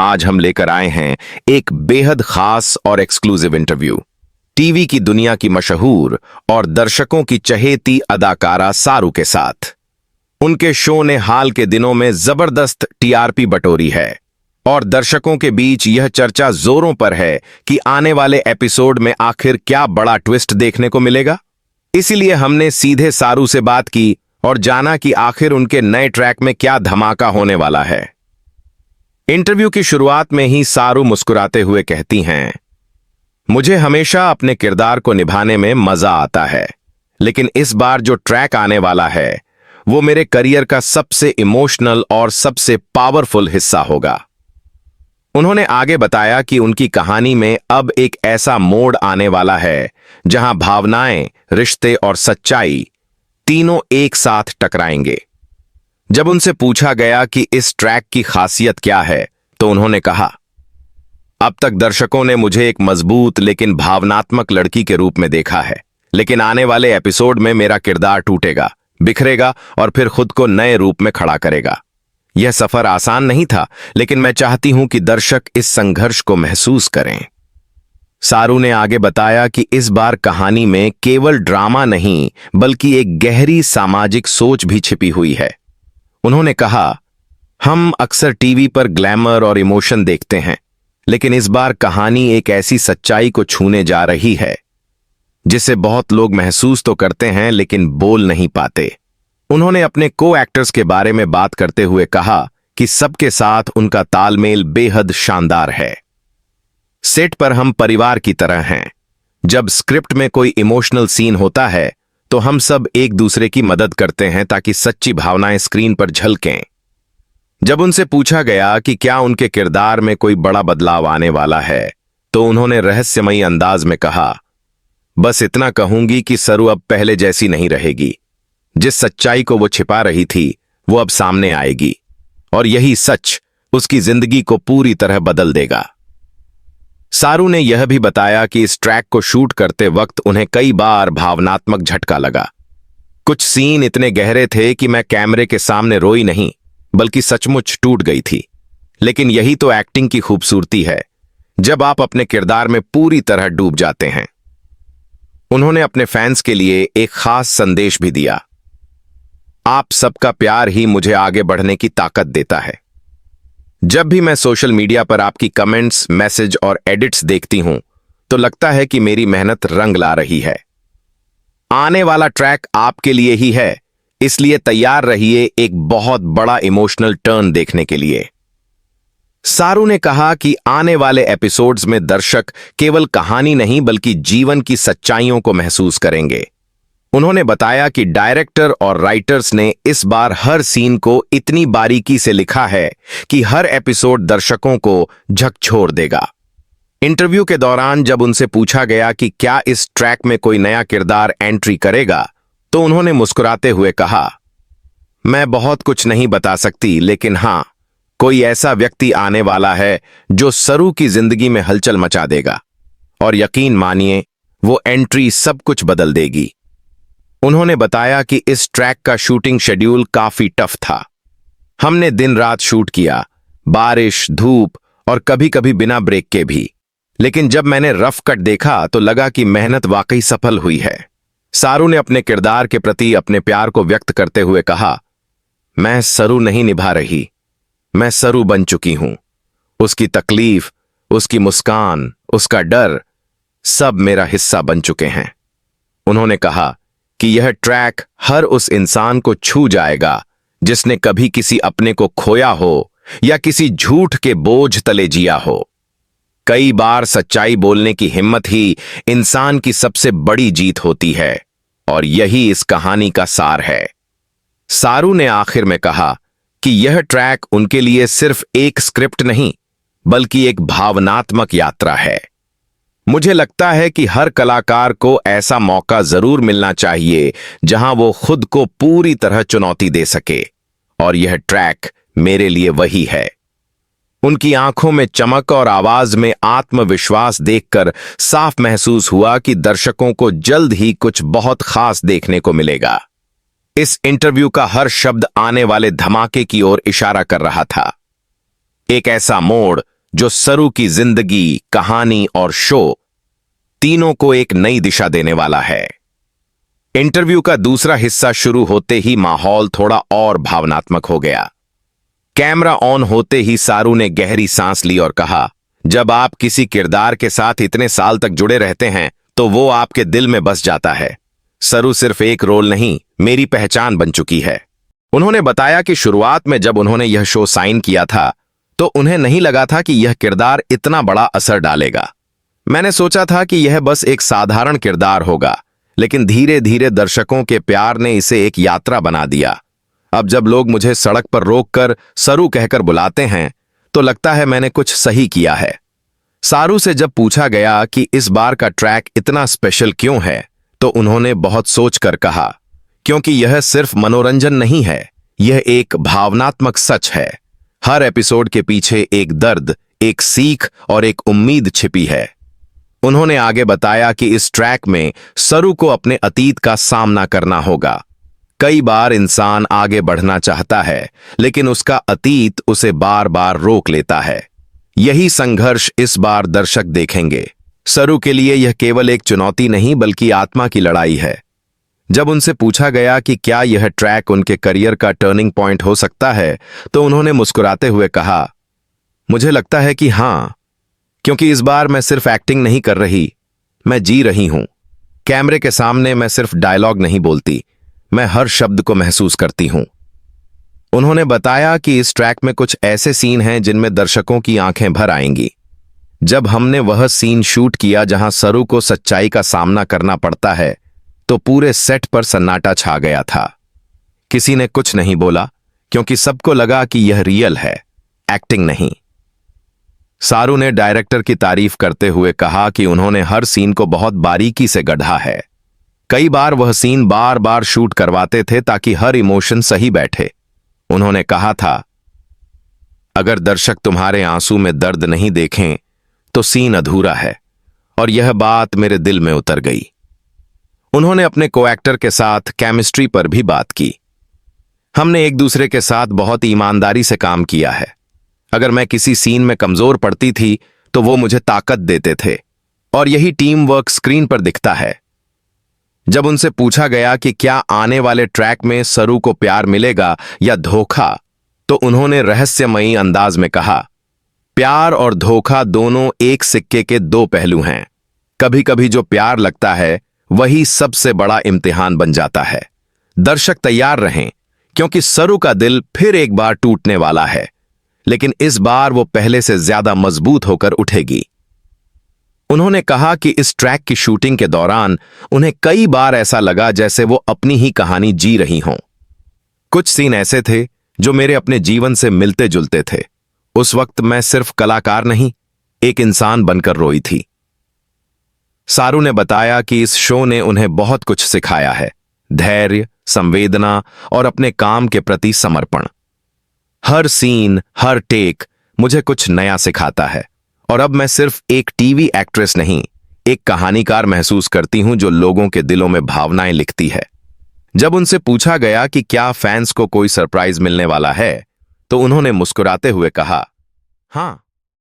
आज हम लेकर आए हैं एक बेहद खास और एक्सक्लूसिव इंटरव्यू टीवी की दुनिया की मशहूर और दर्शकों की चहेती अदाकारा सारू के साथ। उनके शो ने हाल के दिनों में जबरदस्त टीआरपी बटोरी है और दर्शकों के बीच यह चर्चा जोरों पर है कि आने वाले एपिसोड में आखिर क्या बड़ा ट्विस्ट देखने को मिलेगा। इसीलिए हमने सीधे सारू से बात की और जाना कि आखिर उनके नए ट्रैक में क्या धमाका होने वाला है। इंटरव्यू की शुरुआत में ही सारू मुस्कुराते हुए कहती हैं, मुझे हमेशा अपने किरदार को निभाने में मजा आता है, लेकिन इस बार जो ट्रैक आने वाला है वो मेरे करियर का सबसे इमोशनल और सबसे पावरफुल हिस्सा होगा। उन्होंने आगे बताया कि उनकी कहानी में अब एक ऐसा मोड़ आने वाला है जहां भावनाएं, रिश्ते और सच्चाई तीनों एक साथ टकराएंगे। जब उनसे पूछा गया कि इस ट्रैक की खासियत क्या है, तो उन्होंने कहा, अब तक दर्शकों ने मुझे एक मजबूत लेकिन भावनात्मक लड़की के रूप में देखा है, लेकिन आने वाले एपिसोड में मेरा किरदार टूटेगा, बिखरेगा और फिर खुद को नए रूप में खड़ा करेगा। यह सफर आसान नहीं था, लेकिन मैं चाहती हूं कि दर्शक इस संघर्ष को महसूस करें। सारू ने आगे बताया कि इस बार कहानी में केवल ड्रामा नहीं बल्कि एक गहरी सामाजिक सोच भी छिपी हुई है। उन्होंने कहा, हम अक्सर टीवी पर ग्लैमर और इमोशन देखते हैं, लेकिन इस बार कहानी एक ऐसी सच्चाई को छूने जा रही है जिसे बहुत लोग महसूस तो करते हैं लेकिन बोल नहीं पाते। उन्होंने अपने को एक्टर्स के बारे में बात करते हुए कहा कि सबके साथ उनका तालमेल बेहद शानदार है। सेट पर हम परिवार की तरह हैं। जब स्क्रिप्ट में कोई इमोशनल सीन होता है तो हम सब एक दूसरे की मदद करते हैं ताकि सच्ची भावनाएं स्क्रीन पर झलकें। जब उनसे पूछा गया कि क्या उनके किरदार में कोई बड़ा बदलाव आने वाला है, तो उन्होंने रहस्यमयी अंदाज में कहा, बस इतना कहूंगी कि सरू अब पहले जैसी नहीं रहेगी। जिस सच्चाई को वो छिपा रही थी वो अब सामने आएगी और यही सच उसकी जिंदगी को पूरी तरह बदल देगा। सारू ने यह भी बताया कि इस ट्रैक को शूट करते वक्त उन्हें कई बार भावनात्मक झटका लगा। कुछ सीन इतने गहरे थे कि मैं कैमरे के सामने रोई नहीं बल्कि सचमुच टूट गई थी। लेकिन यही तो एक्टिंग की खूबसूरती है, जब आप अपने किरदार में पूरी तरह डूब जाते हैं। उन्होंने अपने फैंस के लिए एक खास संदेश भी दिया, आप सबका प्यार ही मुझे आगे बढ़ने की ताकत देता है। जब भी मैं सोशल मीडिया पर आपकी कमेंट्स, मैसेज और एडिट्स देखती हूं तो लगता है कि मेरी मेहनत रंग ला रही है। आने वाला ट्रैक आपके लिए ही है, इसलिए तैयार रहिए एक बहुत बड़ा इमोशनल टर्न देखने के लिए। सारू ने कहा कि आने वाले एपिसोड्स में दर्शक केवल कहानी नहीं बल्कि जीवन की सच्चाइयों को महसूस करेंगे। उन्होंने बताया कि डायरेक्टर और राइटर्स ने इस बार हर सीन को इतनी बारीकी से लिखा है कि हर एपिसोड दर्शकों को झकझोर देगा। इंटरव्यू के दौरान जब उनसे पूछा गया कि क्या इस ट्रैक में कोई नया किरदार एंट्री करेगा, तो उन्होंने मुस्कुराते हुए कहा, मैं बहुत कुछ नहीं बता सकती, लेकिन हां, कोई ऐसा व्यक्ति आने वाला है जो सरू की जिंदगी में हलचल मचा देगा और यकीन मानिए वो एंट्री सब कुछ बदल देगी। उन्होंने बताया कि इस ट्रैक का शूटिंग शेड्यूल काफी टफ था। हमने दिन रात शूट किया, बारिश, धूप और कभी-कभी बिना ब्रेक के भी। लेकिन जब मैंने रफ कट देखा तो लगा कि मेहनत वाकई सफल हुई है। सारू ने अपने किरदार के प्रति अपने प्यार को व्यक्त करते हुए कहा, मैं सरू नहीं निभा रही, मैं सरू बन चुकी हूं। उसकी तकलीफ, उसकी मुस्कान, उसका डर सब मेरा हिस्सा बन चुके हैं। उन्होंने कहा कि यह ट्रैक हर उस इंसान को छू जाएगा जिसने कभी किसी अपने को खोया हो या किसी झूठ के बोझ तले जिया हो। कई बार सच्चाई बोलने की हिम्मत ही इंसान की सबसे बड़ी जीत होती है और यही इस कहानी का सार है। सारू ने आखिर में कहा कि यह ट्रैक उनके लिए सिर्फ एक स्क्रिप्ट नहीं बल्कि एक भावनात्मक यात्रा है। मुझे लगता है कि हर कलाकार को ऐसा मौका जरूर मिलना चाहिए जहां वो खुद को पूरी तरह चुनौती दे सके, और यह ट्रैक मेरे लिए वही है। उनकी आंखों में चमक और आवाज में आत्मविश्वास देखकर साफ महसूस हुआ कि दर्शकों को जल्द ही कुछ बहुत खास देखने को मिलेगा। इस इंटरव्यू का हर शब्द आने वाले धमाके की ओर इशारा कर रहा था। एक ऐसा मोड़ जो सरू की जिंदगी, कहानी और शो तीनों को एक नई दिशा देने वाला है। इंटरव्यू का दूसरा हिस्सा शुरू होते ही माहौल थोड़ा और भावनात्मक हो गया। कैमरा ऑन होते ही सारू ने गहरी सांस ली और कहा, जब आप किसी किरदार के साथ इतने साल तक जुड़े रहते हैं तो वो आपके दिल में बस जाता है। सरू सिर्फ एक रोल नहीं, मेरी पहचान बन चुकी है। उन्होंने बताया कि शुरुआत में जब उन्होंने यह शो साइन किया था तो उन्हें नहीं लगा था कि यह किरदार इतना बड़ा असर डालेगा। मैंने सोचा था कि यह बस एक साधारण किरदार होगा, लेकिन धीरे धीरे दर्शकों के प्यार ने इसे एक यात्रा बना दिया। अब जब लोग मुझे सड़क पर रोककर सरू कहकर बुलाते हैं तो लगता है मैंने कुछ सही किया है। सारू से जब पूछा गया कि इस बार का ट्रैक इतना स्पेशल क्यों है तो उन्होंने बहुत सोचकर कहा, क्योंकि यह सिर्फ मनोरंजन नहीं है, यह एक भावनात्मक सच है। हर एपिसोड के पीछे एक दर्द, एक सीख और एक उम्मीद छिपी है। उन्होंने आगे बताया कि इस ट्रैक में सरू को अपने अतीत का सामना करना होगा। कई बार इंसान आगे बढ़ना चाहता है, लेकिन उसका अतीत उसे बार बार रोक लेता है। यही संघर्ष इस बार दर्शक देखेंगे। सरू के लिए यह केवल एक चुनौती नहीं बल्कि आत्मा की लड़ाई है। जब उनसे पूछा गया कि क्या यह ट्रैक उनके करियर का टर्निंग पॉइंट हो सकता है तो उन्होंने मुस्कुराते हुए कहा, मुझे लगता है कि हां, क्योंकि इस बार मैं सिर्फ एक्टिंग नहीं कर रही, मैं जी रही हूं। कैमरे के सामने मैं सिर्फ डायलॉग नहीं बोलती, मैं हर शब्द को महसूस करती हूं। उन्होंने बताया कि इस ट्रैक में कुछ ऐसे सीन हैं जिनमें दर्शकों की आंखें भर आएंगी। जब हमने वह सीन शूट किया जहां सरू को सच्चाई का सामना करना पड़ता है तो पूरे सेट पर सन्नाटा छा गया था। किसी ने कुछ नहीं बोला, क्योंकि सबको लगा कि यह रियल है, एक्टिंग नहीं। सारू ने डायरेक्टर की तारीफ करते हुए कहा कि उन्होंने हर सीन को बहुत बारीकी से गढ़ा है। कई बार वह सीन बार बार शूट करवाते थे ताकि हर इमोशन सही बैठे। उन्होंने कहा था, अगर दर्शक तुम्हारे आंसू में दर्द नहीं देखें तो सीन अधूरा है, और यह बात मेरे दिल में उतर गई। उन्होंने अपने को-एक्टर के साथ केमिस्ट्री पर भी बात की। हमने एक दूसरे के साथ बहुत ईमानदारी से काम किया है। अगर मैं किसी सीन में कमजोर पड़ती थी तो वो मुझे ताकत देते थे, और यही टीम वर्क स्क्रीन पर दिखता है। जब उनसे पूछा गया कि क्या आने वाले ट्रैक में सरू को प्यार मिलेगा या धोखा, तो उन्होंने रहस्यमयी अंदाज में कहा, प्यार और धोखा दोनों एक सिक्के के दो पहलू हैं। कभी कभी जो प्यार लगता है वही सबसे बड़ा इम्तिहान बन जाता है। दर्शक तैयार रहें, क्योंकि सरू का दिल फिर एक बार टूटने वाला है, लेकिन इस बार वो पहले से ज्यादा मजबूत होकर उठेगी। उन्होंने कहा कि इस ट्रैक की शूटिंग के दौरान उन्हें कई बार ऐसा लगा जैसे वो अपनी ही कहानी जी रही हों। कुछ सीन ऐसे थे जो मेरे अपने जीवन से मिलते जुलते थे। उस वक्त मैं सिर्फ कलाकार नहीं, एक इंसान बनकर रोई थी। सारू ने बताया कि इस शो ने उन्हें बहुत कुछ सिखाया है, धैर्य, संवेदना और अपने काम के प्रति समर्पण। हर सीन, हर टेक मुझे कुछ नया सिखाता है, और अब मैं सिर्फ एक टीवी एक्ट्रेस नहीं, एक कहानीकार महसूस करती हूं जो लोगों के दिलों में भावनाएं लिखती है। जब उनसे पूछा गया कि क्या फैंस को कोई सरप्राइज मिलने वाला है तो उन्होंने मुस्कुराते हुए कहा, हां।